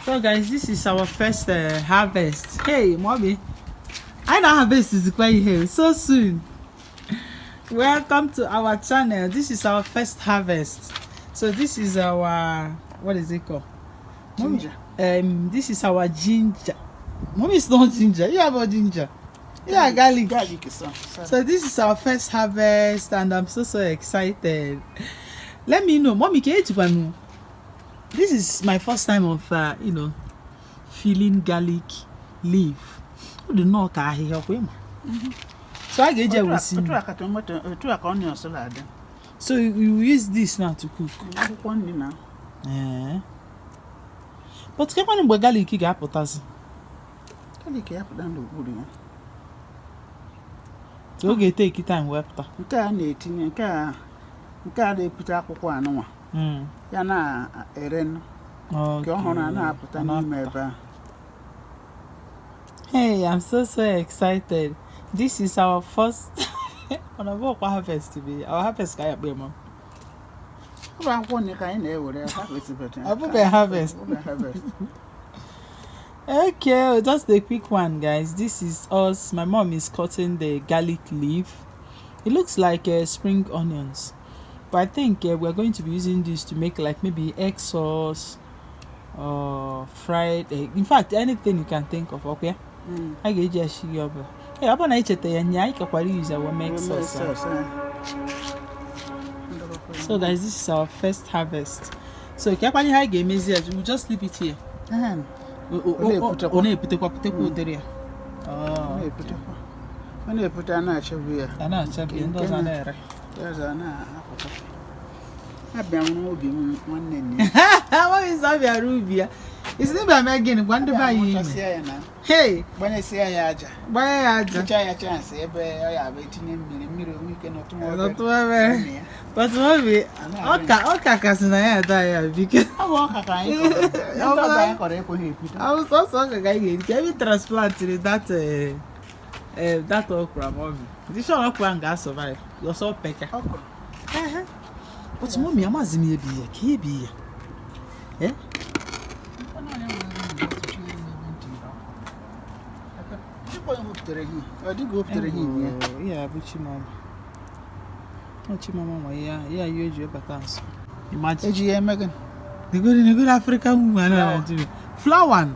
So guys, this is our first harvest. Hey, mommy, I know harvest is quite here so soon. Welcome to our channel. This is our first harvest. So this is our, what is it called? Ginger. This is our ginger. Mommy, it's not ginger. You have a ginger. Yeah, garlic. Garlic is so this is our first harvest, and I'm so excited. Let me know, mommy. Can you know? This is my first time of feeling garlic leaf. Who do not care here? So I get you see. So you use this now to cook. Yeah. But can you garlic get potassium? Garlic get down the wood. So you take it time after. You can't eat in car. You can't put up one. Yana Eren. Hey, I'm so excited. This is our first on a walk harvest to be. Our harvest guy be mom. Harvest. Okay, just a quick one, guys. This is us. My mom is cutting the garlic leaf. It looks like spring onions, but I think we're going to be using this to make like maybe egg sauce or fried egg. In fact, anything you can think of. Okay. I get you. Hey, I'm gonna eat it. I can use our make sauce. So guys, this is our first harvest. So we'll just leave it here. What is that, Rubia? It's never Megan. Wonder by you. Hey, when I say I chance, I have 18 million. We cannot tomorrow. But maybe okay, because I was also can transplant that okra, mommy. This okra can survive. You're so pecker. But mommy, I'm asking me be eh? Yeah, but mama. Mama, yeah, you enjoy battans. Imagine, Megan. The good African woman, flower.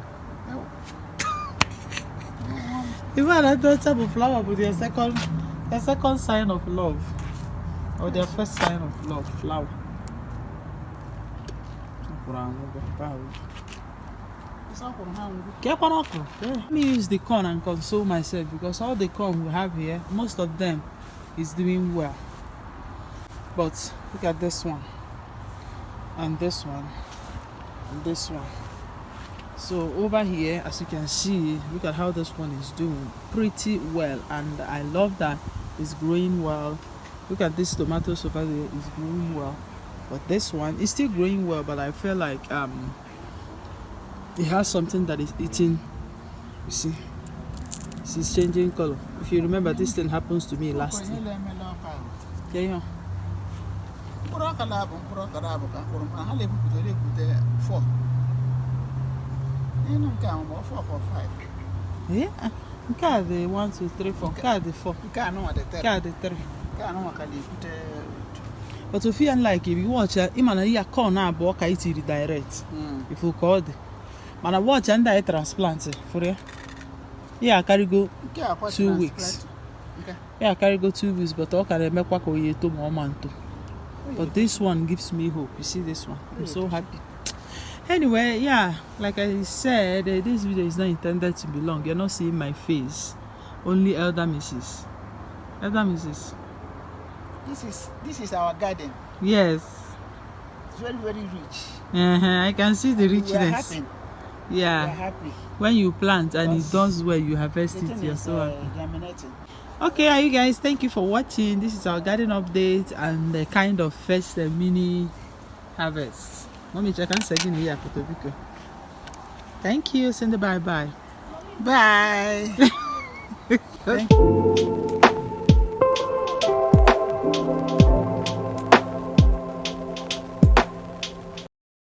Even that type of flower, but their second sign of love, or their first sign of love, flower. Let me use the corn and console myself because all the corn we have here, most of them is doing well. But look at this one, and this one, and this one. So over here, as you can see, look at how this one is doing pretty well, and I love that it's growing well. Look at this tomatoes over there, it's growing well, but this one is still growing well, but I feel like it has something that is eating. You see, it's changing color. If you remember, this thing happens to me last year. Yeah. Yeah, card the 1, 2, 3, 4, card the 4, card the 3. But if you like, if you watch it, you corn now, but I direct. If you call it, but I watch and I transplant for you. Yeah, I carry go 2 weeks. Yeah, I carry go 2 weeks, but I can make what you to more month. But this one gives me hope. You see this one? I'm so happy. Anyway, yeah, like I said, this video is not intended to be long. You're not seeing my face. Only Elder Mrs. Elder Mrs. This is our garden. Yes. It's very, very rich. I can see the richness. We are happy. Yeah. We are happy. When you plant and it does well, you harvest it. You're so happy. Germinating. Okay, you guys, thank you for watching. This is our garden update and the kind of first mini harvest. Mommy, check and second here. Thank you. Send a bye. Bye. Thank you.